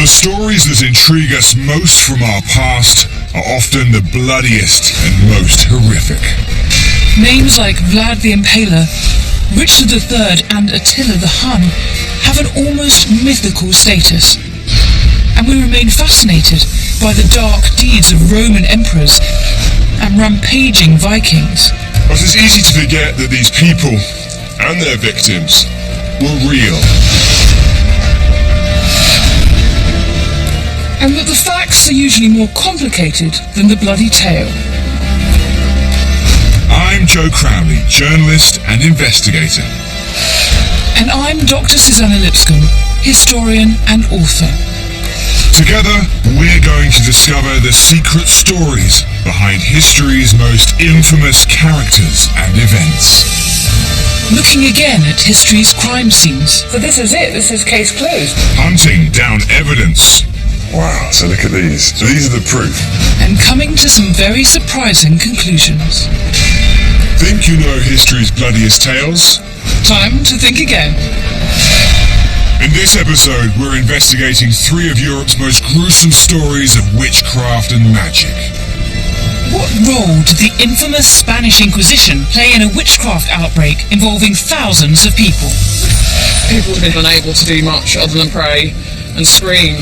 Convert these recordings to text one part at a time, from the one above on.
The stories that intrigue us most from our past are often the bloodiest and most horrific. Names like Vlad the Impaler, Richard III and Attila the Hun have an almost mythical status. And we remain fascinated by the dark deeds of Roman emperors and rampaging Vikings. But it's easy to forget that these people and their victims were real. And that the facts are usually more complicated than the bloody tale. I'm Joe Crowley, journalist and investigator. And I'm Dr. Susanna Lipscomb, historian and author. Together, we're going to discover the secret stories behind history's most infamous characters and events. Looking again at history's crime scenes. So this is it, this is case closed. Hunting down evidence. Wow, so look at these. So these are the proof. And coming to some very surprising conclusions. Think you know history's bloodiest tales? Time to think again. In this episode, we're investigating three of Europe's most gruesome stories of witchcraft and magic. What role did the infamous Spanish Inquisition play in a witchcraft outbreak involving thousands of people? People have been unable to do much other than pray and scream.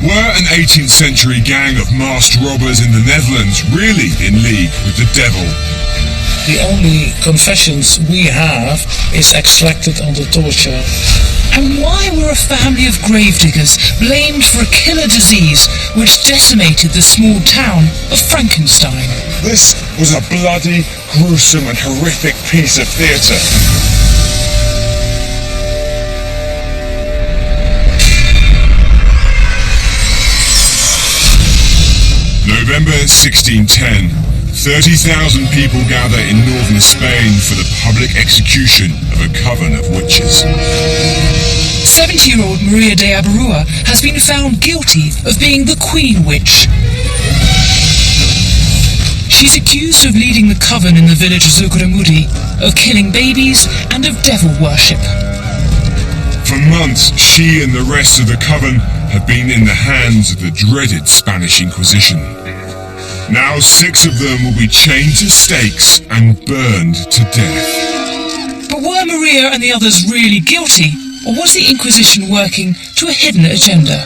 Were an 18th century gang of masked robbers in the Netherlands really in league with the devil? The only confessions we have is extracted under torture. And why were a family of gravediggers blamed for a killer disease which decimated the small town of Frankenstein? This was a bloody, gruesome and horrific piece of theatre. November 1610. 30,000 people gather in northern Spain for the public execution of a coven of witches. 70-year-old Maria de Abarrua has been found guilty of being the Queen Witch. She's accused of leading the coven in the village of Zugarramurdi, of killing babies and of devil worship. For months, she and the rest of the coven have been in the hands of the dreaded Spanish Inquisition. Now 6 of them will be chained to stakes and burned to death. But were Maria and the others really guilty, or was the Inquisition working to a hidden agenda?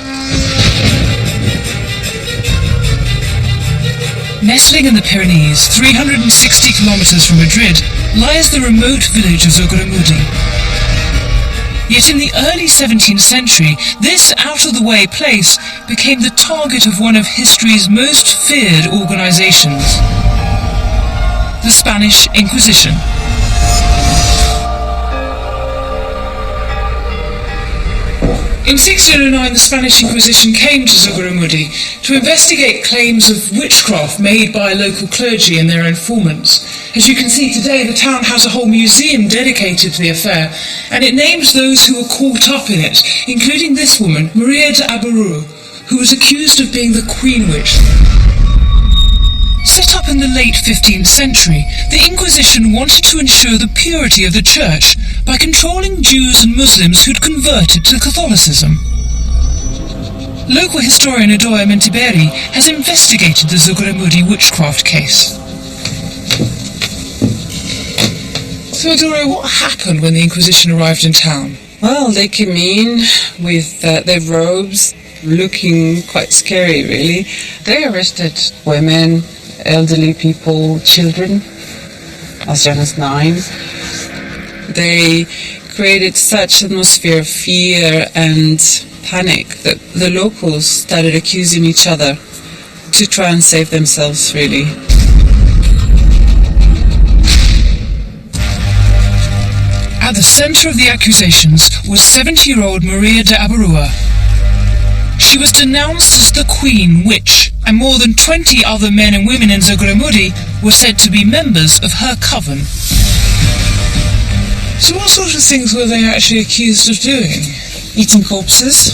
Nestling in the Pyrenees, 360 kilometers from Madrid, lies the remote village of Zugarramurdi. Yet in the early 17th century, this out-of-the-way place became the target of one of history's most feared organizations, the Spanish Inquisition. In 1609, the Spanish Inquisition came to Zugarramurdi to investigate claims of witchcraft made by local clergy and their informants. As you can see today, the town has a whole museum dedicated to the affair, and it names those who were caught up in it, including this woman, Maria de Abarrua, who was accused of being the Queen Witch. Set up in the late 15th century, the Inquisition wanted to ensure the purity of the church by controlling Jews and Muslims who'd converted to Catholicism. Local historian Edoya Mentiberi has investigated the Zugarramurdi witchcraft case. So Edoya, what happened when the Inquisition arrived in town? Well, they came in with their robes, looking quite scary, really. They arrested women, elderly people, children, as young as 9. They created such an atmosphere of fear and panic that the locals started accusing each other to try and save themselves, really. At the centre of the accusations was 70-year-old Maria de Abarrua. She was denounced as the Queen Witch, and more than 20 other men and women in Zugarramurdi were said to be members of her coven. So what sort of things were they actually accused of doing? Eating corpses,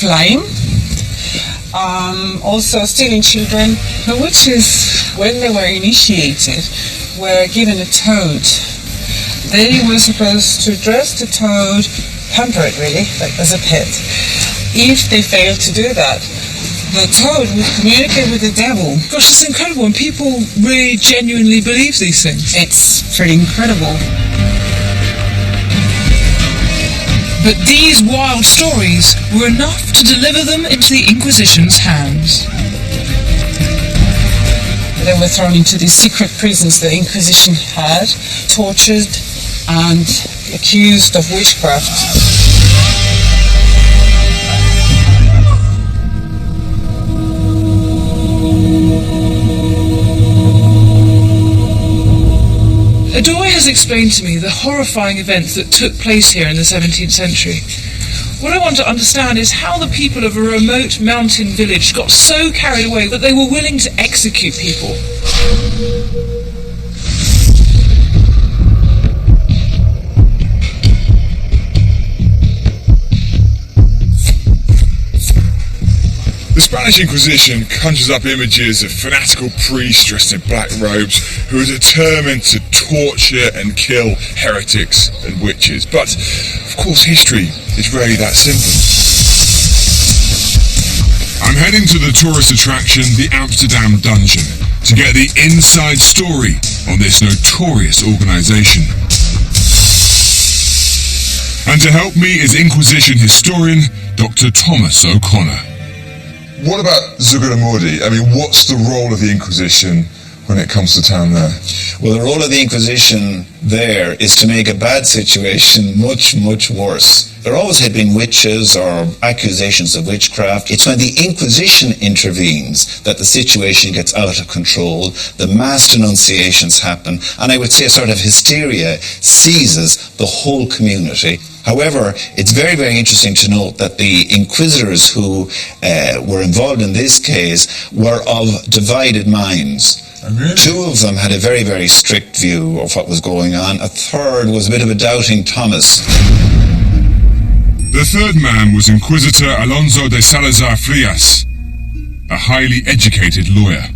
flying, also stealing children. The witches, when they were initiated, were given a toad. They were supposed to dress the toad pamper it really, like as a pet. If they fail to do that, the toad would communicate with the devil. Gosh, it's incredible, and people really genuinely believe these things. It's pretty incredible. But these wild stories were enough to deliver them into the Inquisition's hands. They were thrown into these secret prisons the Inquisition had, tortured and accused of witchcraft. Adoy has explained to me the horrifying events that took place here in the 17th century. What I want to understand is how the people of a remote mountain village got so carried away that they were willing to execute people. The Spanish Inquisition conjures up images of fanatical priests dressed in black robes who are determined to torture and kill heretics and witches. But, of course, history is rarely that simple. I'm heading to the tourist attraction, the Amsterdam Dungeon, to get the inside story on this notorious organisation. And to help me is Inquisition historian Dr. Thomas O'Connor. What about Zugarramurdi? I mean, what's the role of the Inquisition when it comes to town there? Well, the role of the Inquisition there is to make a bad situation much, much worse. There always had been witches or accusations of witchcraft. It's when the Inquisition intervenes that the situation gets out of control, the mass denunciations happen, and I would say a sort of hysteria seizes the whole community. However, it's very, very interesting to note that the inquisitors who were involved in this case were of divided minds. Oh, really? Two of them had a very, very strict view of what was going on. A third was a bit of a doubting Thomas. The third man was Inquisitor Alonso de Salazar Frias, a highly educated lawyer.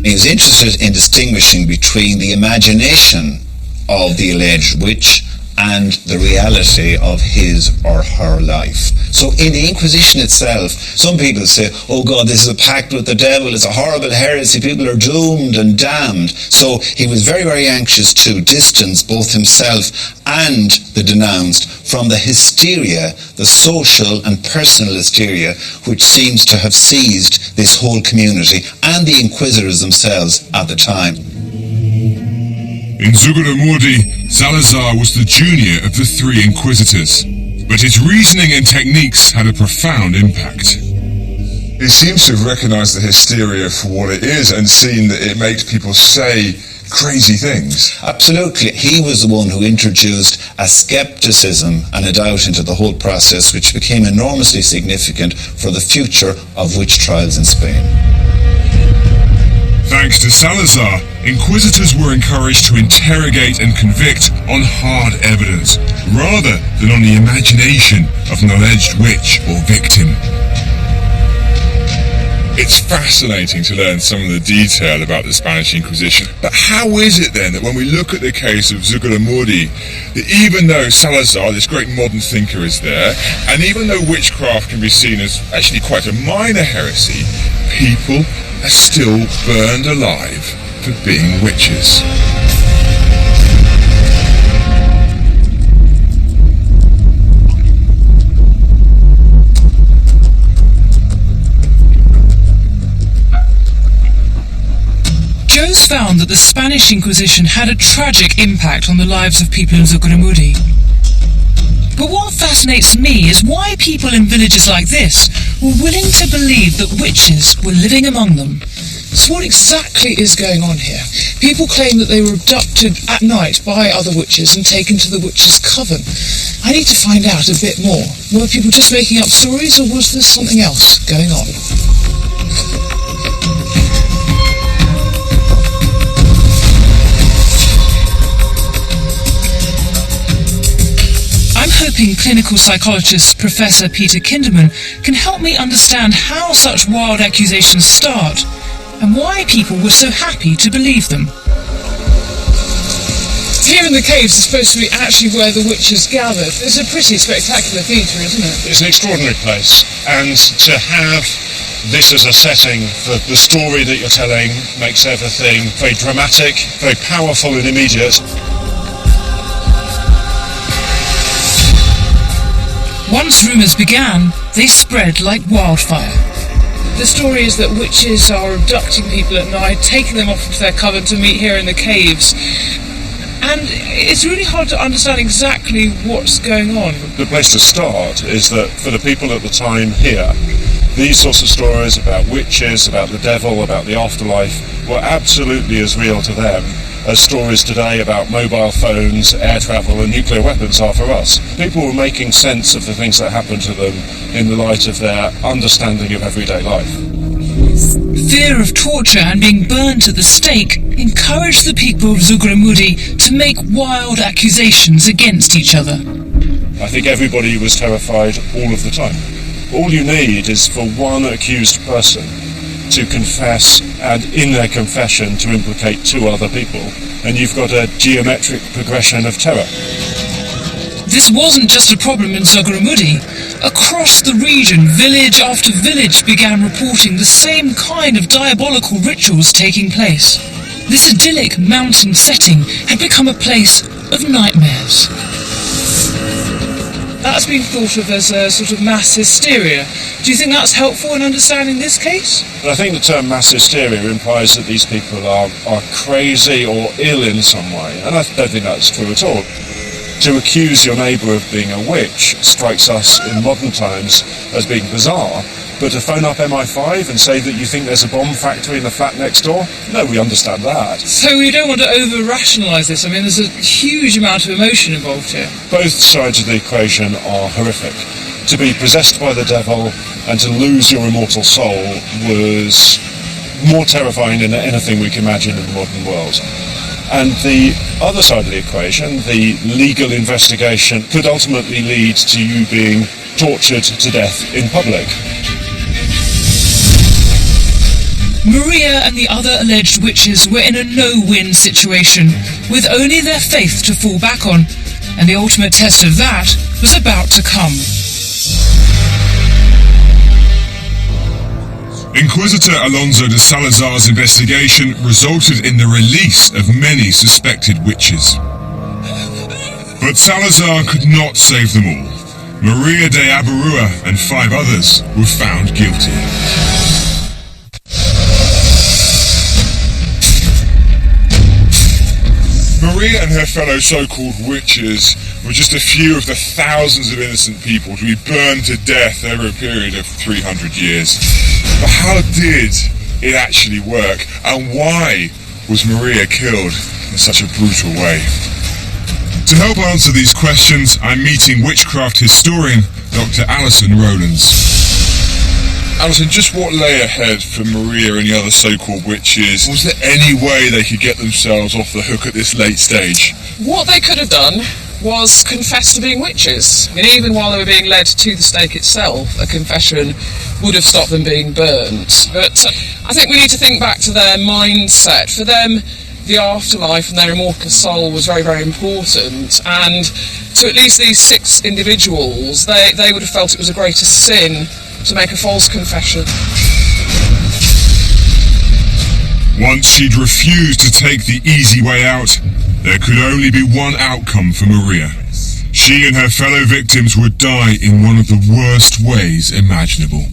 He was interested in distinguishing between the imagination of the alleged witch and the reality of his or her life. So in the Inquisition itself, some people say, oh God, this is a pact with the devil, it's a horrible heresy, people are doomed and damned. So he was very, very anxious to distance both himself and the denounced from the hysteria, the social and personal hysteria, which seems to have seized this whole community and the inquisitors themselves at the time. In Zugarramurdi, Salazar was the junior of the three inquisitors, but his reasoning and techniques had a profound impact. He seems to have recognised the hysteria for what it is and seen that it makes people say crazy things. Absolutely. He was the one who introduced a scepticism and a doubt into the whole process, which became enormously significant for the future of witch trials in Spain. Thanks to Salazar, inquisitors were encouraged to interrogate and convict on hard evidence, rather than on the imagination of an alleged witch or victim. It's fascinating to learn some of the detail about the Spanish Inquisition, but how is it then that when we look at the case of Zugarramurdi, that even though Salazar, this great modern thinker, is there, and even though witchcraft can be seen as actually quite a minor heresy, people are still burned alive for being witches? Joe's found that the Spanish Inquisition had a tragic impact on the lives of people in Zugarramurdi. But what fascinates me is why people in villages like this were willing to believe that witches were living among them. So what exactly is going on here? People claim that they were abducted at night by other witches and taken to the witches' coven. I need to find out a bit more. Were people just making up stories, or was there something else going on? Hoping clinical psychologist Professor Peter Kinderman can help me understand how such wild accusations start and why people were so happy to believe them. here in the caves is supposed to be actually where the witches gathered. It's a pretty spectacular theatre, isn't it? It's an extraordinary place, and to have this as a setting for the story that you're telling makes everything very dramatic, very powerful and immediate. Once rumours began, they spread like wildfire. The story is that witches are abducting people at night, taking them off into their coven to meet here in the caves. And it's really hard to understand exactly what's going on. The place to start is that for the people at the time here, these sorts of stories about witches, about the devil, about the afterlife were absolutely as real to them as stories today about mobile phones, air travel and nuclear weapons are for us. People were making sense of the things that happened to them in the light of their understanding of everyday life. Fear of torture and being burned at the stake encouraged the people of Zugarramurdi to make wild accusations against each other. I think everybody was terrified all of the time. All you need is for one accused person to confess, and in their confession to implicate two other people, and you've got a geometric progression of terror. This wasn't just a problem in Zugarramurdi. Across the region, village after village began reporting the same kind of diabolical rituals taking place. This idyllic mountain setting had become a place of nightmares. That's been thought of as a sort of mass hysteria. Do you think that's helpful in understanding this case? I think the term mass hysteria implies that these people are crazy or ill in some way, and I don't think that's true at all. To accuse your neighbour of being a witch strikes us in modern times as being bizarre, but to phone up MI5 and say that you think there's a bomb factory in the flat next door? No, we understand that. So we don't want to over-rationalise this. I mean, there's a huge amount of emotion involved here. Both sides of the equation are horrific. To be possessed by the devil and to lose your immortal soul was more terrifying than anything we can imagine in the modern world. And the other side of the equation, the legal investigation, could ultimately lead to you being tortured to death in public. Maria and the other alleged witches were in a no-win situation, with only their faith to fall back on, and the ultimate test of that was about to come. Inquisitor Alonso de Salazar's investigation resulted in the release of many suspected witches. But Salazar could not save them all. Maria de Abarrua and 5 others were found guilty. Maria and her fellow so-called witches were just a few of the thousands of innocent people to be burned to death over a period of 300 years. But how did it actually work, and why was Maria killed in such a brutal way? To help answer these questions, I'm meeting witchcraft historian Dr. Alison Rowlands. Alison, just what lay ahead for Maria and the other so-called witches? Was there any way they could get themselves off the hook at this late stage? What they could have done was confess to being witches. I mean, even while they were being led to the stake itself, a confession would have stopped them being burnt. But I think we need to think back to their mindset. For them, the afterlife and their immortal soul was very, very important. And to at least these 6 individuals, they would have felt it was a greater sin to make a false confession. Once she'd refused to take the easy way out, there could only be one outcome for Maria. She and her fellow victims would die in one of the worst ways imaginable.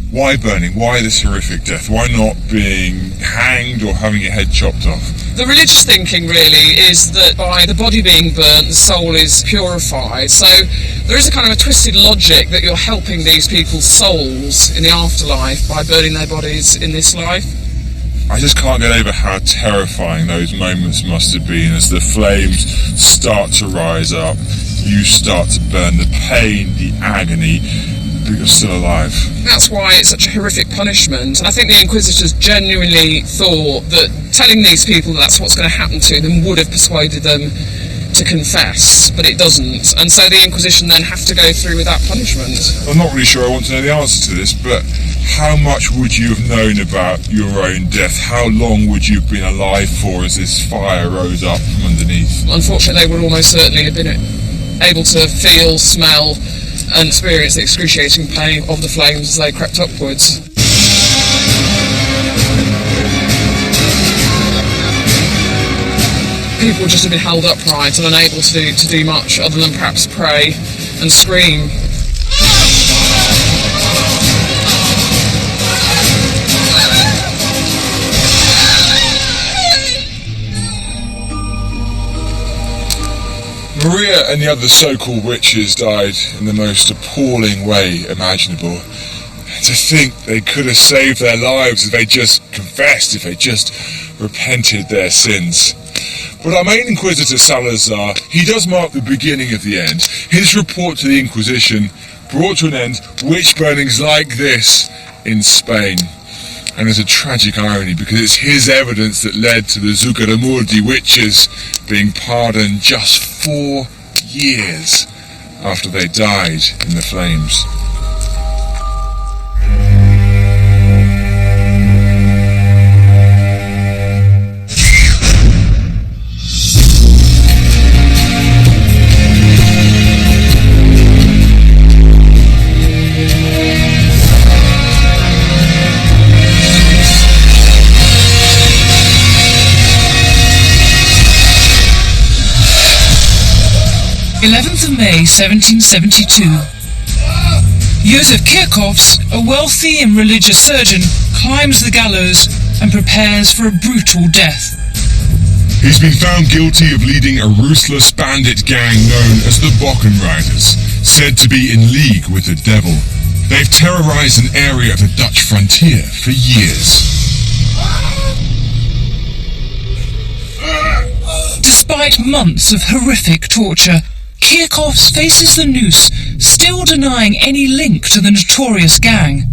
Why burning? Why this horrific death? Why not being hanged or having your head chopped off? The religious thinking really is that by the body being burnt, the soul is purified. So there is a kind of a twisted logic that you're helping these people's souls in the afterlife by burning their bodies in this life. I just can't get over how terrifying those moments must have been as the flames start to rise up. You start to burn, the pain, the agony, but you're still alive. That's why it's such a horrific punishment. And I think the Inquisitors genuinely thought that telling these people that that's what's going to happen to them would have persuaded them to confess, but it doesn't, and so the Inquisition then have to go through with that punishment. I'm not really sure I want to know the answer to this, but how much would you have known about your own death? How long would you have been alive for as this fire rose up from underneath? Unfortunately, they would almost certainly have been able to feel, smell, and experience the excruciating pain of the flames as they crept upwards. People would just have been held upright and unable to do much other than perhaps pray and scream. Maria and the other so-called witches died in the most appalling way imaginable. To think they could have saved their lives if they just confessed, if they just repented their sins. But our main Inquisitor Salazar, he does mark the beginning of the end. His report to the Inquisition brought to an end witch burnings like this in Spain. And there's a tragic irony, because it's his evidence that led to the Zugarramurdi witches being pardoned just 4 years after they died in the flames. May 1772. Josef Kirchhoffs, a wealthy and religious surgeon, climbs the gallows and prepares for a brutal death. He's been found guilty of leading a ruthless bandit gang known as the Bockenriders, said to be in league with the devil. They've terrorized an area of the Dutch frontier for years. Despite months of horrific torture, Kirchhoffs faces the noose, still denying any link to the notorious gang.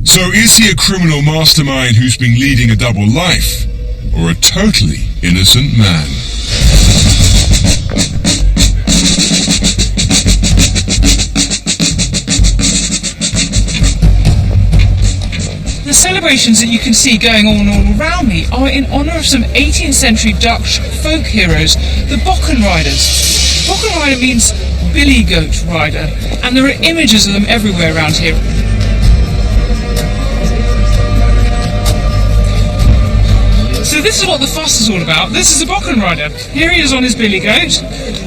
So is he a criminal mastermind who's been leading a double life, or a totally innocent man? The celebrations that you can see going on all around me are in honour of some 18th century Dutch folk heroes, the Bockenriders. Bockenrider means billy goat rider, and there are images of them everywhere around here. So this is what the fuss is all about. This is a Bockenrider. Here he is on his billy goat,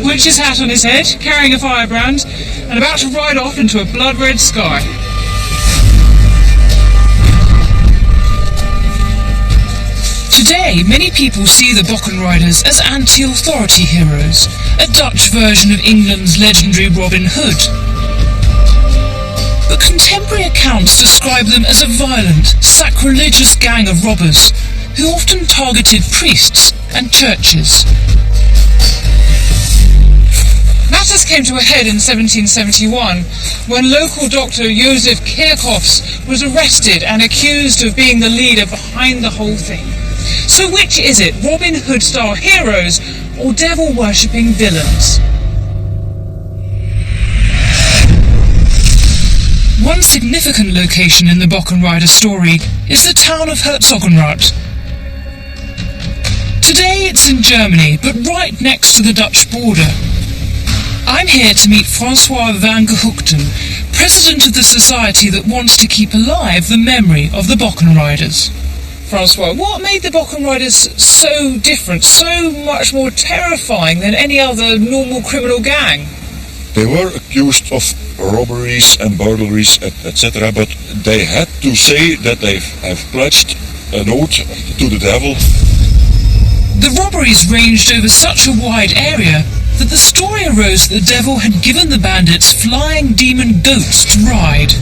witch's hat on his head, carrying a firebrand, and about to ride off into a blood-red sky. Today, many people see the Bockenriders as anti-authority heroes, a Dutch version of England's legendary Robin Hood. But contemporary accounts describe them as a violent, sacrilegious gang of robbers who often targeted priests and churches. Matters came to a head in 1771 when local doctor Josef Kirchhoffs was arrested and accused of being the leader behind the whole thing. So which is it, Robin Hood-style heroes or devil-worshipping villains? One significant location in the Bockenrider story is the town of Herzogenrath. Today it's in Germany, but right next to the Dutch border. I'm here to meet Francois van Gehoekten, president of the society that wants to keep alive the memory of the Bockenriders. Francois, what made the Bockenriders so different, so much more terrifying than any other normal criminal gang? They were accused of robberies and burglaries, etc., but they had to say that they have pledged an oath to the devil. The robberies ranged over such a wide area that the story arose that the devil had given the bandits flying demon goats to ride.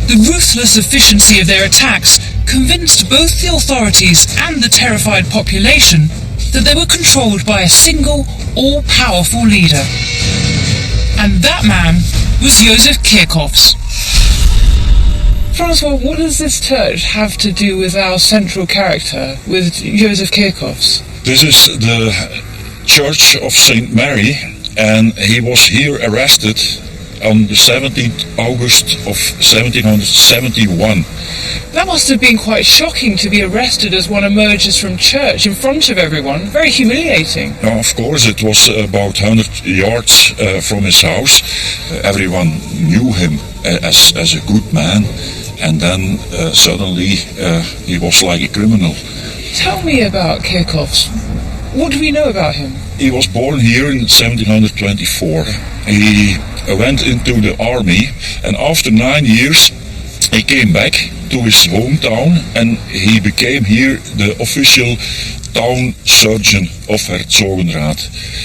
The ruthless efficiency of their attacks convinced both the authorities and the terrified population that they were controlled by a single, all-powerful leader. And that man was Josef Kirchhoffs. Francois, what does this church have to do with our central character, with Josef Kirchhoffs? This is the Church of St. Mary, and he was here arrested on the 17th August of 1771. That must have been quite shocking to be arrested as one emerges from church in front of everyone. Very humiliating. Now, of course, it was about 100 yards from his house. Everyone knew him as a good man, and then suddenly he was like a criminal. Tell me about Kirchhoffs. What do we know about him? He was born here in 1724. He went into the army, and after 9 years he came back to his hometown, and he became here the official town surgeon of Herzogenrath.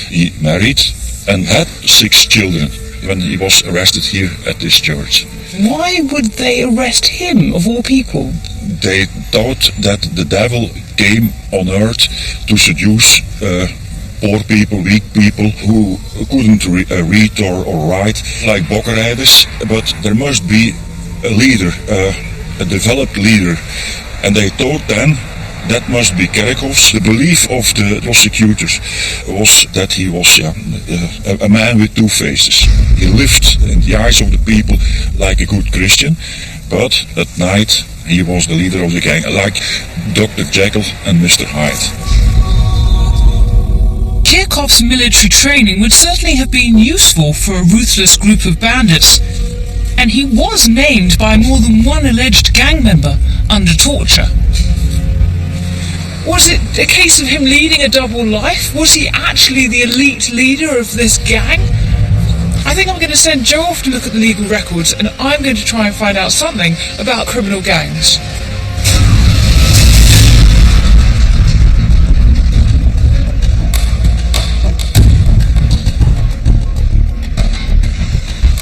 He married and had 6 children when he was arrested here at this church. Why would they arrest him, of all people? They thought that the devil came on earth to seduce poor people, weak people who couldn't read or write, like bokkenrijders, but there must be a leader, a developed leader, and they thought then that must be Kerkhoffs. The belief of the prosecutors was that he was a man with 2 faces. He lived in the eyes of the people like a good Christian, but at night he was the leader of the gang, like Dr. Jekyll and Mr. Hyde. Kirchhoff's military training would certainly have been useful for a ruthless group of bandits, and he was named by more than one alleged gang member under torture. Was it a case of him leading a double life? Was he actually the elite leader of this gang? I think I'm going to send Joe off to look at the legal records, and I'm going to try and find out something about criminal gangs.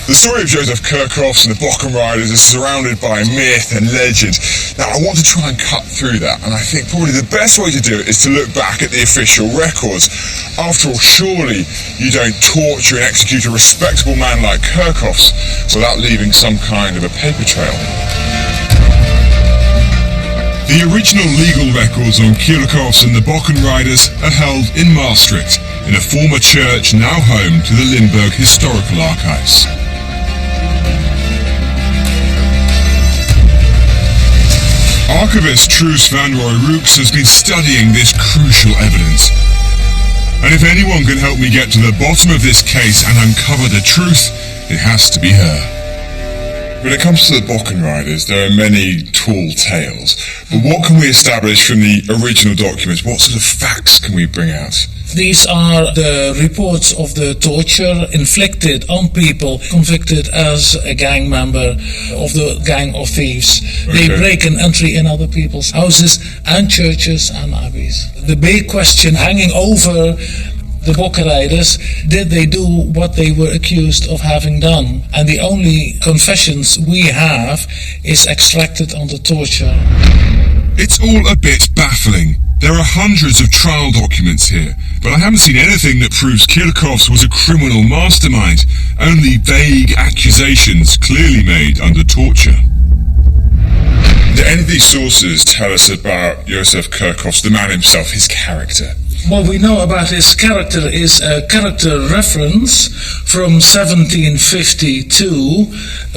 The story of Joseph Kirchhoffs and the Bokken Riders is surrounded by myth and legend. Now, I want to try and cut through that, and I think probably the best way to do it is to look back at the official records. After all, surely you don't torture and execute a respectable man like Kirchhoffs without leaving some kind of a paper trail. The original legal records on Kirchhoffs and the Bokken Riders are held in Maastricht, in a former church now home to the Limburg Historical Archives. Archivist Truus van Rooij-Rooks has been studying this crucial evidence. And if anyone can help me get to the bottom of this case and uncover the truth, it has to be her. When it comes to the Bokken Riders, there are many tall tales. But what can we establish from the original documents? What sort of facts can we bring out? These are the reports of the torture inflicted on people convicted as a gang member of the gang of thieves. Okay. They break an entry in other people's houses and churches and abbeys. The big question hanging over the Bokken Riders, did they do what they were accused of having done? And the only confessions we have is extracted under torture. It's all a bit baffling. There are hundreds of trial documents here, but I haven't seen anything that proves Kirchhoffs was a criminal mastermind. Only vague accusations clearly made under torture. Do any of these sources tell us about Joseph Kirchhoffs, the man himself, his character? What we know about his character is a character reference from 1752,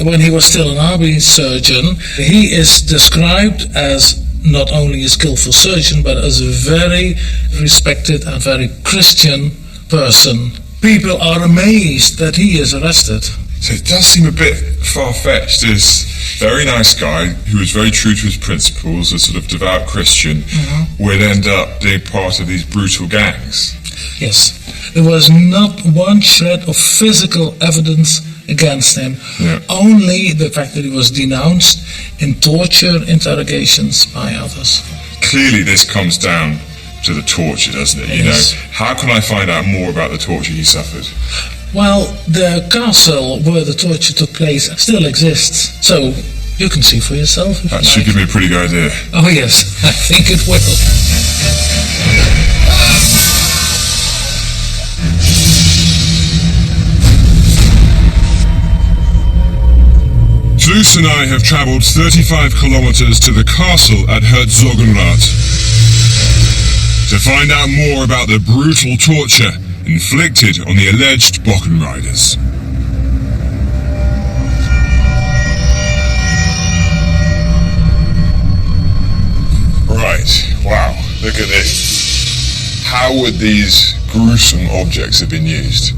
when he was still an army surgeon. He is described as not only a skillful surgeon, but as a very respected and very Christian person. People are amazed that he is arrested. So it does seem a bit far-fetched. This very nice guy who was very true to his principles, a sort of devout Christian, would end up being part of these brutal gangs. Yes. There was not one shred of physical evidence against him. Yeah. Only the fact that he was denounced in torture interrogations by others. Clearly this comes down to the torture, doesn't it? You Yes. know, how can I find out more about the torture he suffered? Well, the castle where the torture took place still exists, so you can see for yourself if That you should like. give me a pretty good idea. Oh yes, I think it will. Truus and I have travelled 35 kilometres to the castle at Herzogenrath. to find out more about the brutal torture inflicted on the alleged Bockenriders. Right, wow, look at this. How would these gruesome objects have been used?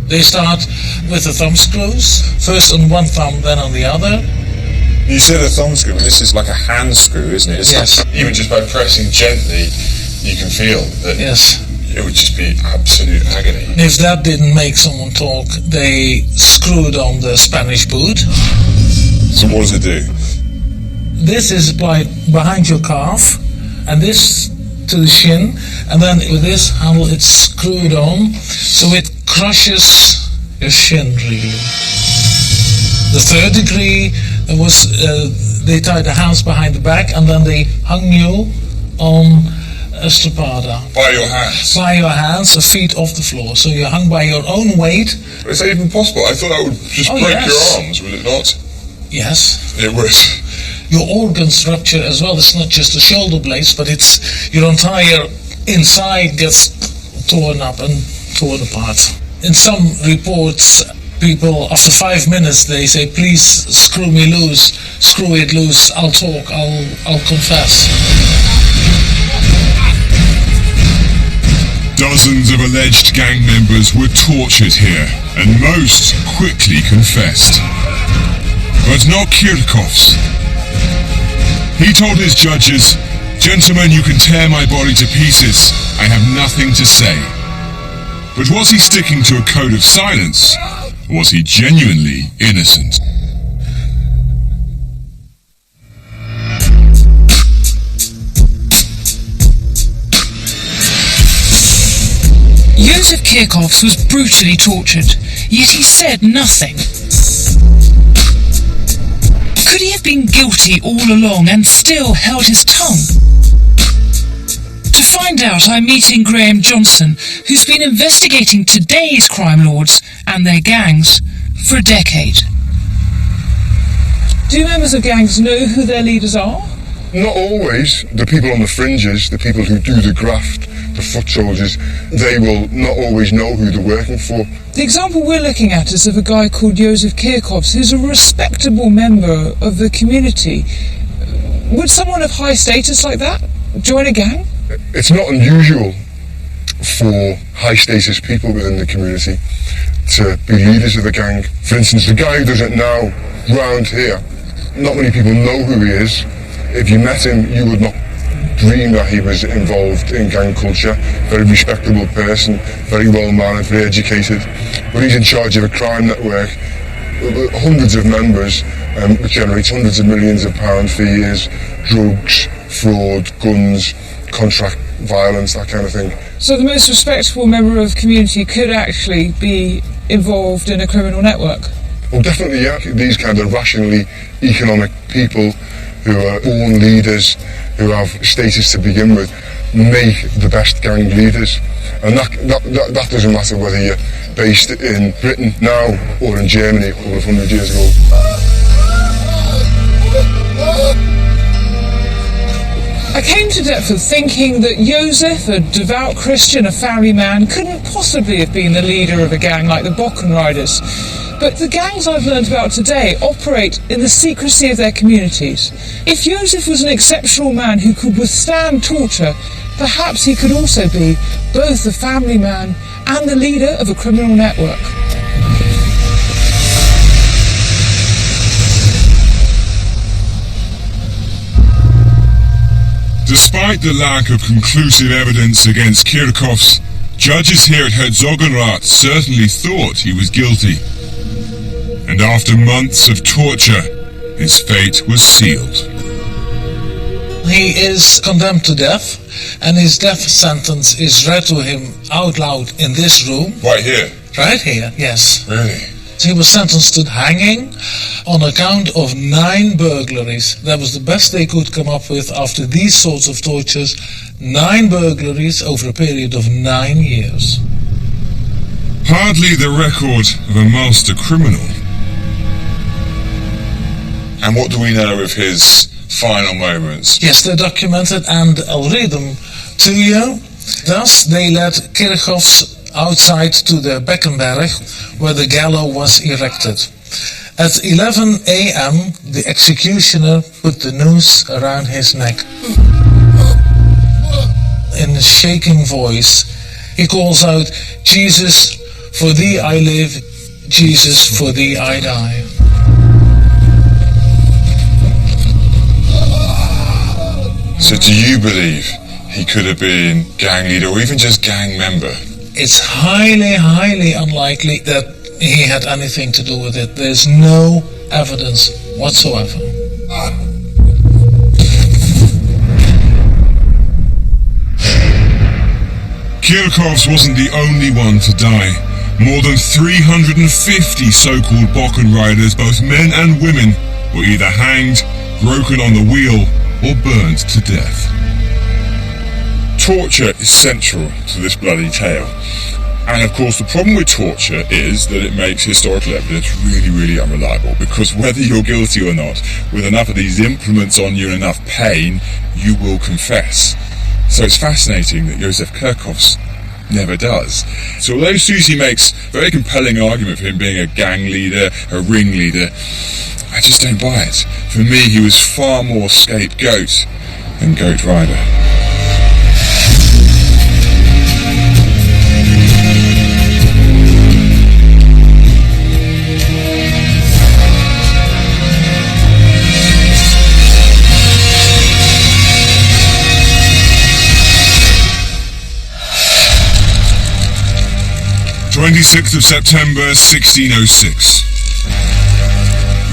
They start with the thumb screws, first on one thumb, then on the other. You said a thumb screw, but this is like a hand screw, isn't it? It's Yes. like, even just by pressing gently, you can feel that Yes. it would just be absolute agony. If that didn't make someone talk, they screwed on the Spanish boot. So what does it do? This is applied behind your calf, and this to the shin, and then with this handle it's screwed on, so it crushes your shin really. The third degree was they tied the hands behind the back, and then they hung you on a strapada. By your hands? By your hands, a feet off the floor, so you're hung by your own weight. Is that even possible? I thought that would just break yes. your arms, would it not? Yes. It would. Your organ structure as well. It's not just the shoulder blades, but it's your entire inside gets torn up and torn apart. In some reports, people after 5 minutes they say, "Please screw me loose, screw it loose. I'll talk. I'll confess." Dozens of alleged gang members were tortured here, and most quickly confessed. But not Kirkov's. He told his judges, "Gentlemen, you can tear my body to pieces. I have nothing to say." But was he sticking to a code of silence, or was he genuinely innocent? Josef Kirchhoffs was brutally tortured, yet he said nothing. Could he have been guilty all along and still held his tongue? To find out, I'm meeting Graham Johnson, who's been investigating today's crime lords and their gangs for a decade. Do members of gangs know who their leaders are? Not always. The people on the fringes, the people who do the graft, the foot soldiers, they will not always know who they're working for. The example we're looking at is of a guy called Josef Kirchhoffs, who's a respectable member of the community. Would someone of high status like that join a gang? It's not unusual for high status people within the community to be leaders of the gang. For instance, the guy who does it now round here, not many people know who he is. If you met him, you would not dream that he was involved in gang culture. Very respectable person, very well mannered, very educated. But he's in charge of a crime network with hundreds of members, which generates hundreds of millions of pounds for years. Drugs, fraud, guns, contract violence, that kind of thing. So the most respectable member of the community could actually be involved in a criminal network? Well, definitely, yeah. These kind of rationally economic people who are born leaders, who have status to begin with, make the best gang leaders. And that doesn't matter whether you're based in Britain now or in Germany a couple of 100 years ago. I came to Deptford thinking that Josef, a devout Christian, a family man, couldn't possibly have been the leader of a gang like the Bockenriders. But the gangs I've learned about today operate in the secrecy of their communities. If Josef was an exceptional man who could withstand torture, perhaps he could also be both a family man and the leader of a criminal network. Despite the lack of conclusive evidence against Kirchhoffs, judges here at Herzogenrath certainly thought he was guilty. And after months of torture, his fate was sealed. He is condemned to death, and his death sentence is read to him out loud in this room. Right here? Right here, yes. Really? He was sentenced to hanging on account of 9 burglaries. That was the best they could come up with after these sorts of tortures. 9 burglaries over a period of 9 years. Hardly the record of a master criminal. And what do we know of his final moments? Yes, they're documented, and I'll read them to you. Thus they led Kirchhoffs outside to the Beckenberg, where the gallows was erected. At 11 a.m. the executioner put the noose around his neck. In a shaking voice, he calls out, "Jesus, for thee I live, Jesus, for thee I die." So do you believe he could have been gang leader or even just gang member? It's highly, highly unlikely that he had anything to do with it. There's no evidence whatsoever. Kirchhoffs wasn't the only one to die. More than 350 so-called Bokken riders, both men and women, were either hanged, broken on the wheel, or burned to death. Torture is central to this bloody tale. And of course the problem with torture is that it makes historical evidence really, really unreliable, because whether you're guilty or not, with enough of these implements on you and enough pain, you will confess. So it's fascinating that Josef Kirchhoffs never does. So although Susie makes a very compelling argument for him being a gang leader, a ringleader, I just don't buy it. For me, he was far more scapegoat than goat rider. of September 1606.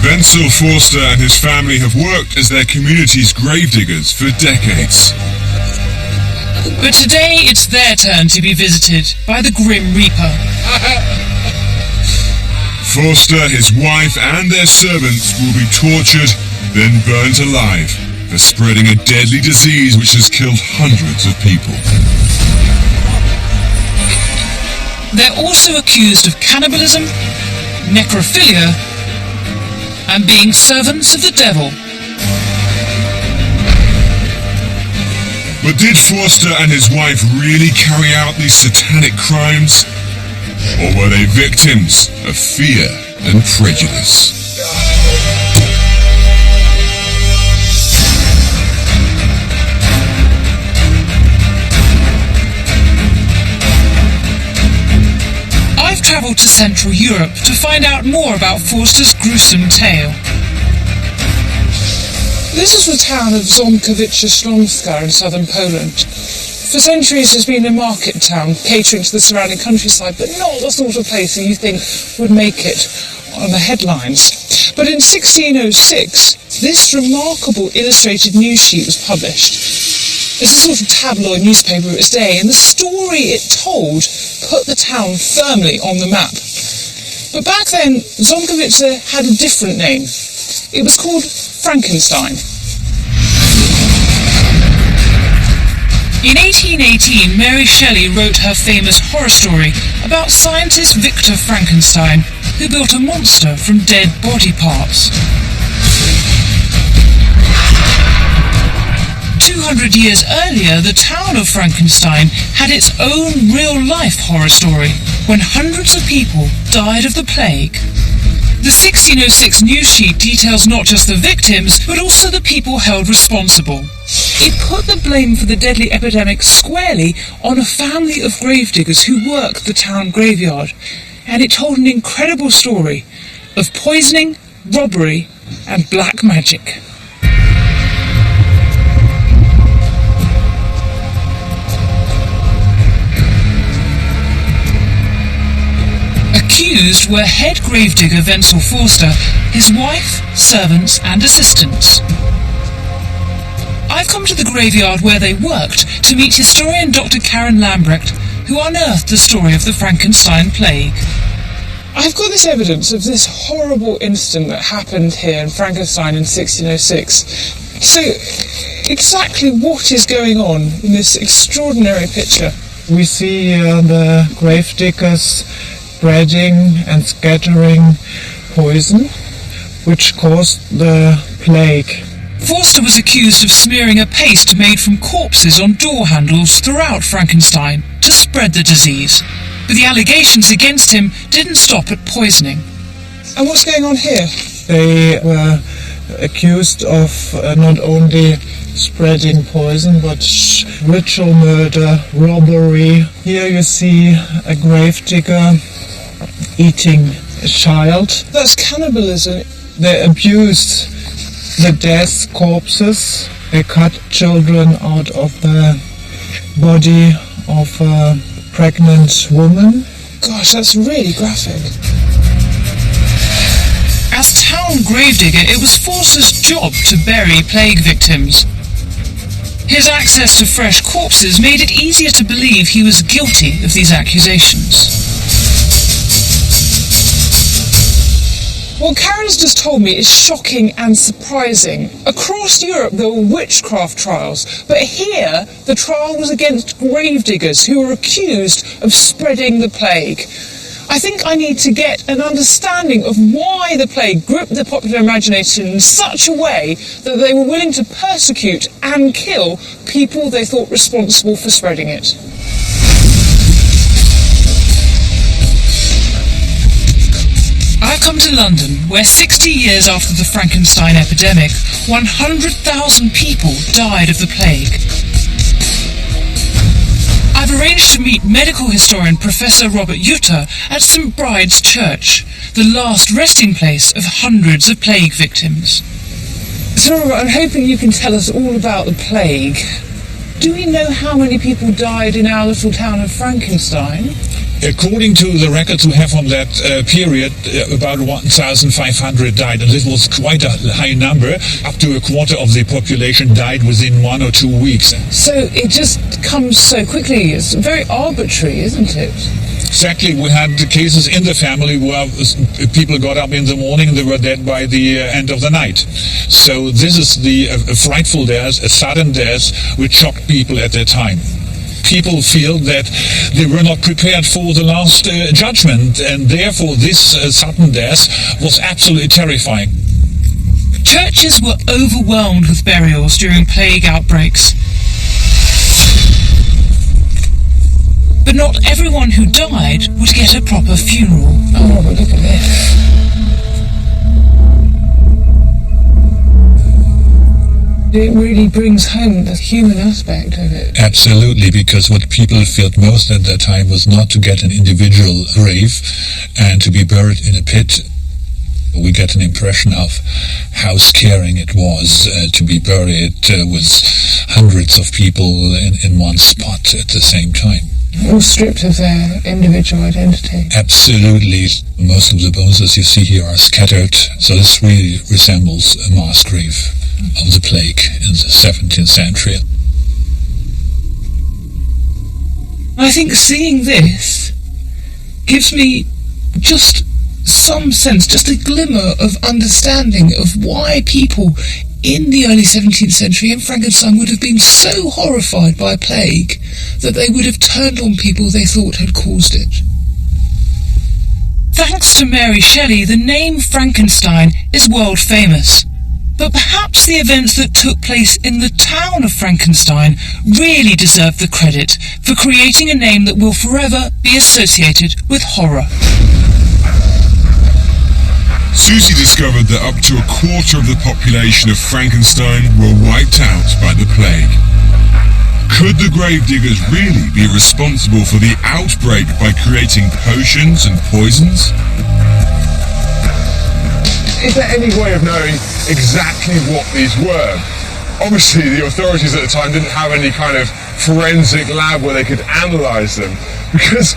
Wenzel Forster and his family have worked as their community's gravediggers for decades. But today it's their turn to be visited by the Grim Reaper. Forster, his wife and their servants will be tortured, then burnt alive for spreading a deadly disease which has killed hundreds of people. They're also accused of cannibalism, necrophilia, and being servants of the devil. But did Forster and his wife really carry out these satanic crimes? Or were they victims of fear and prejudice? I've travelled to Central Europe to find out more about Forster's gruesome tale. This is the town of Ząbkowice-Śląska in southern Poland. For centuries has been a market town, catering to the surrounding countryside, but not the sort of place that you think would make it on the headlines. But in 1606, this remarkable illustrated news sheet was published. It's a sort of tabloid newspaper of its day, and the story it told put the town firmly on the map. But back then, Ząbkowice had a different name. It was called Frankenstein. In 1818, Mary Shelley wrote her famous horror story about scientist Victor Frankenstein, who built a monster from dead body parts. 200 years earlier, the town of Frankenstein had its own real-life horror story, when hundreds of people died of the plague. The 1606 news sheet details not just the victims, but also the people held responsible. It put the blame for the deadly epidemic squarely on a family of gravediggers who worked the town graveyard, and it told an incredible story of poisoning, robbery, and black magic. Accused were head gravedigger Wenzel Forster, his wife, servants and assistants. I've come to the graveyard where they worked to meet historian Dr. Karen Lambrecht, who unearthed the story of the Frankenstein plague. I've got this evidence of this horrible incident that happened here in Frankenstein in 1606. So, exactly what is going on in this extraordinary picture? We see the gravediggers spreading and scattering poison, which caused the plague. Forster was accused of smearing a paste made from corpses on door handles throughout Frankenstein to spread the disease, but the allegations against him didn't stop at poisoning. And what's going on here? They were accused of not only spreading poison, but ritual murder, robbery. Here you see a gravedigger eating a child. That's cannibalism. They abused the dead corpses. They cut children out of the body of a pregnant woman. Gosh, that's really graphic. As town gravedigger, it was Forster's job to bury plague victims. His access to fresh corpses made it easier to believe he was guilty of these accusations. What Karen's just told me is shocking and surprising. Across Europe there were witchcraft trials, but here the trial was against gravediggers who were accused of spreading the plague. I think I need to get an understanding of why the plague gripped the popular imagination in such a way that they were willing to persecute and kill people they thought responsible for spreading it. I've come to London, where 60 years after the Frankenstein epidemic, 100,000 people died of the plague. I've arranged to meet medical historian Professor Robert Yutter at St Bride's Church, the last resting place of hundreds of plague victims. So Robert, I'm hoping you can tell us all about the plague. Do we know how many people died in our little town of Frankenstein? According to the records we have from that period, about 1,500 died, and this was quite a high number. Up to a quarter of the population died within 1 or 2 weeks. So it just comes so quickly. It's very arbitrary, isn't it? Exactly. We had cases in the family where people got up in the morning and they were dead by the end of the night. So this is the frightful death, a sudden death, which shocked people at that time. People feel that they were not prepared for the last judgment, and therefore this sudden death was absolutely terrifying. Churches were overwhelmed with burials during plague outbreaks. But not everyone who died would get a proper funeral. Oh, but look at this. It really brings home the human aspect of it. Absolutely, because what people felt most at that time was not to get an individual grave and to be buried in a pit. We get an impression of how scaring it was to be buried with hundreds of people in one spot at the same time. All stripped of their individual identity. Absolutely. Most of the bones, as you see here, are scattered, so this really resembles a mass grave of the plague in the 17th century. I think seeing this gives me just some sense, just a glimmer of understanding of why people in the early 17th century in Frankenstein would have been so horrified by a plague that they would have turned on people they thought had caused it. Thanks to Mary Shelley, the name Frankenstein is world famous. But perhaps the events that took place in the town of Frankenstein really deserve the credit for creating a name that will forever be associated with horror. Susie discovered that up to a quarter of the population of Frankenstein were wiped out by the plague. Could the gravediggers really be responsible for the outbreak by creating potions and poisons? Is there any way of knowing exactly what these were? Obviously, the authorities at the time didn't have any kind of forensic lab where they could analyse them. Because,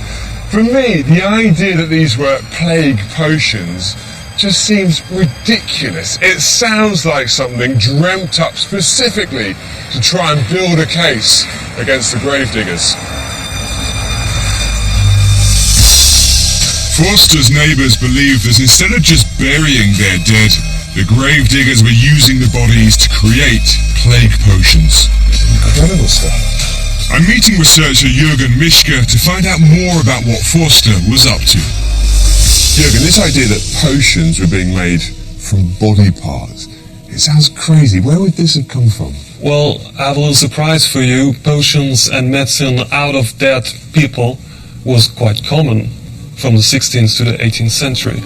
for me, the idea that these were plague potions just seems ridiculous. It sounds like something dreamt up specifically to try and build a case against the gravediggers. Forster's neighbours believed that instead of just burying their dead, the gravediggers were using the bodies to create plague potions. Incredible stuff. I'm meeting researcher Jürgen Mischke to find out more about what Forster was up to. Jürgen, this idea that potions were being made from body parts, It sounds crazy. Where would this have come from? Well, I have a little surprise for you. Potions and medicine out of dead people was quite common from the 16th to the 18th century.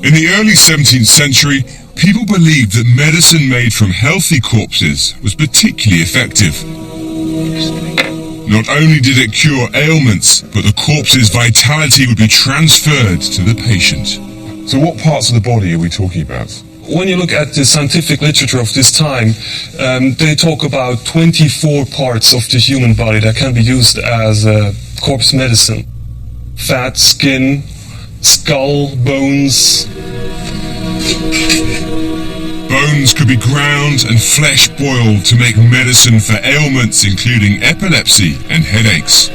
In the early 17th century, people believed that medicine made from healthy corpses was particularly effective. Not only did it cure ailments, but the corpse's vitality would be transferred to the patient. So what parts of the body are we talking about? When you look at the scientific literature of this time, they talk about 24 parts of the human body that can be used as corpse medicine. Fat, skin, skull, bones. Bones could be ground and flesh boiled to make medicine for ailments including epilepsy and headaches.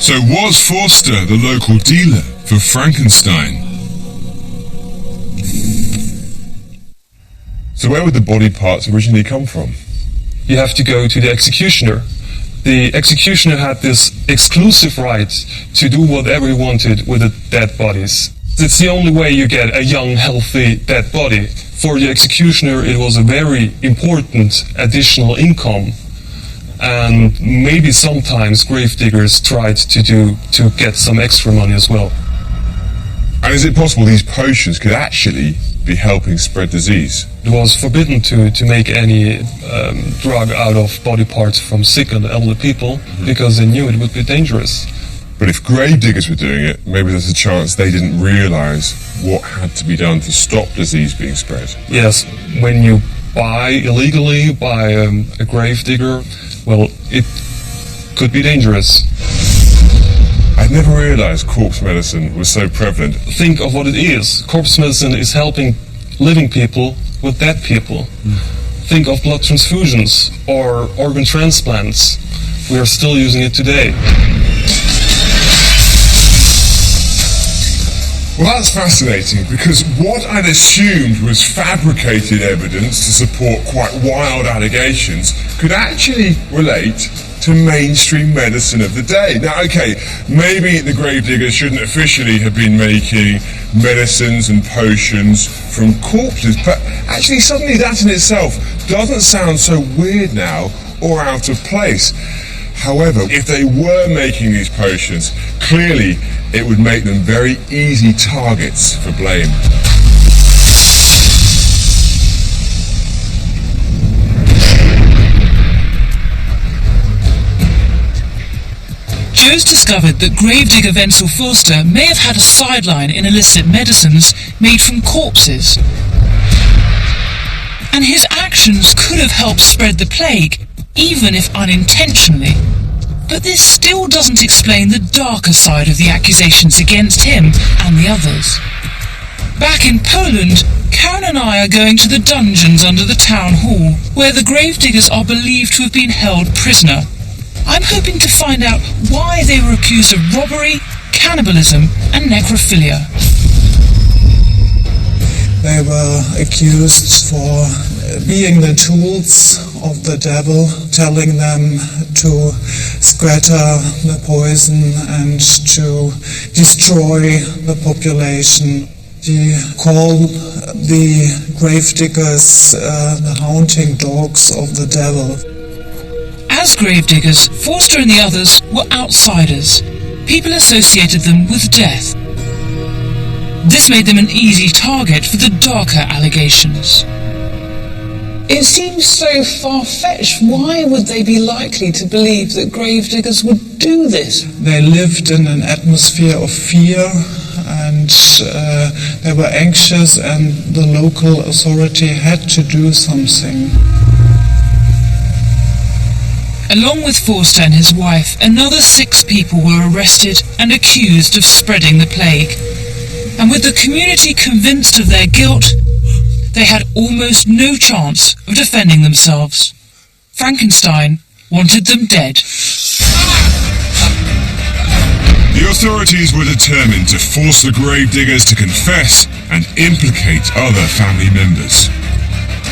So was Forster the local dealer for Frankenstein? So where would the body parts originally come from? You have to go to the executioner. The executioner had this exclusive right to do whatever he wanted with the dead bodies. It's the only way you get a young, healthy, dead body. For the executioner, it was a very important additional income. And maybe sometimes gravediggers tried to get some extra money as well. And is it possible these potions could actually be helping spread disease? It was forbidden to make any drug out of body parts from sick and elderly people because they knew it would be dangerous. But if gravediggers were doing it, maybe there's a chance they didn't realise what had to be done to stop disease being spread. Yes, when you illegally buy a gravedigger, well, it could be dangerous. I'd never realised corpse medicine was so prevalent. Think of what it is. Corpse medicine is helping living people with dead people. Think of blood transfusions or organ transplants. We are still using it today. Well, that's fascinating, because what I'd assumed was fabricated evidence to support quite wild allegations could actually relate to mainstream medicine of the day. Now, okay, maybe the gravediggers shouldn't officially have been making medicines and potions from corpses, but actually suddenly that in itself doesn't sound so weird now or out of place. However, if they were making these potions, clearly it would make them very easy targets for blame. Joe's discovered that gravedigger Wenzel Forster may have had a sideline in illicit medicines made from corpses. And his actions could have helped spread the plague, even if unintentionally. But this still doesn't explain the darker side of the accusations against him and the others. Back in Poland, Karen and I are going to the dungeons under the town hall, where the gravediggers are believed to have been held prisoner. I'm hoping to find out why they were accused of robbery, cannibalism, and necrophilia. They were accused for being the tools of the devil, telling them to scatter the poison and to destroy the population. They call the gravediggers the haunting dogs of the devil. As gravediggers, Forster and the others were outsiders. People associated them with death. This made them an easy target for the darker allegations. It seems so far-fetched. Why would they be likely to believe that gravediggers would do this? They lived in an atmosphere of fear, and they were anxious, and the local authority had to do something. Along with Forster and his wife, another 6 people were arrested and accused of spreading the plague. And with the community convinced of their guilt, they had almost no chance of defending themselves. Frankenstein wanted them dead. The authorities were determined to force the gravediggers to confess and implicate other family members.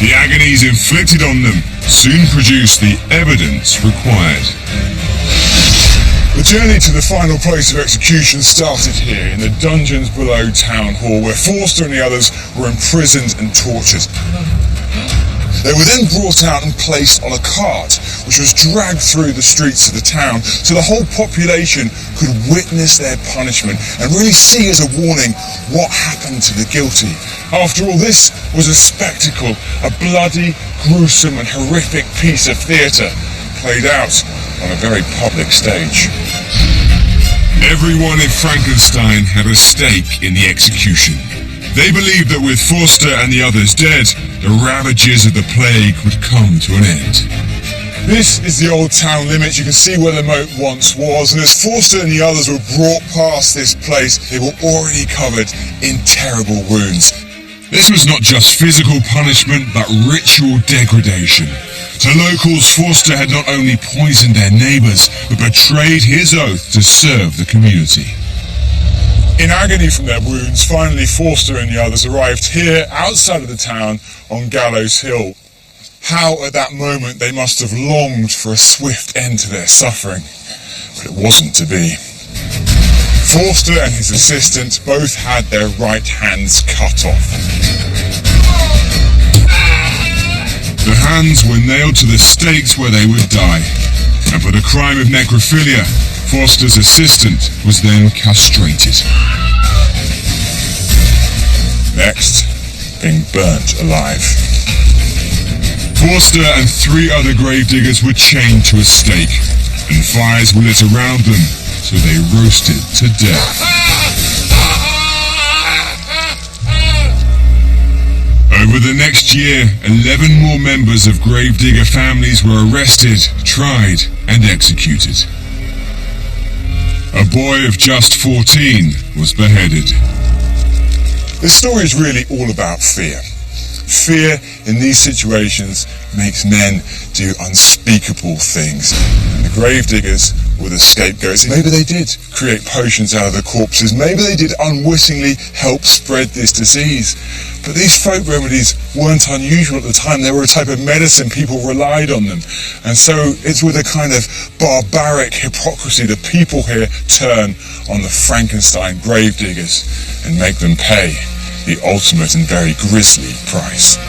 The agonies inflicted on them soon produced the evidence required. The journey to the final place of execution started here in the dungeons below Town Hall, where Forster and the others were imprisoned and tortured. They were then brought out and placed on a cart, which was dragged through the streets of the town so the whole population could witness their punishment and really see as a warning what happened to the guilty. After all, this was a spectacle, a bloody, gruesome and horrific piece of theatre played out on a very public stage. Everyone in Frankenstein had a stake in the execution. They believed that with Forster and the others dead, the ravages of the plague would come to an end. This is the old town limit. You can see where the moat once was, and as Forster and the others were brought past this place, they were already covered in terrible wounds. This was not just physical punishment, but ritual degradation. To locals, Forster had not only poisoned their neighbours, but betrayed his oath to serve the community. In agony from their wounds, finally Forster and the others arrived here, outside of the town, on Gallows Hill. How at that moment they must have longed for a swift end to their suffering, but it wasn't to be. Forster and his assistant both had their right hands cut off. The hands were nailed to the stakes where they would die, and for the crime of necrophilia, Forster's assistant was then castrated. Next, being burnt alive. Forster and 3 other gravediggers were chained to a stake, and fires were lit around them, so they roasted to death. Over the next year, 11 more members of gravedigger families were arrested, tried, and executed. A boy of just 14 was beheaded. This story is really all about fear. Fear in these situations makes men do unspeakable things. And the gravediggers were the scapegoats. Maybe they did create potions out of the corpses. Maybe they did unwittingly help spread this disease. But these folk remedies weren't unusual at the time. They were a type of medicine. People relied on them. And so it's with a kind of barbaric hypocrisy that people here turn on the Frankenstein gravediggers and make them pay the ultimate and very grisly price.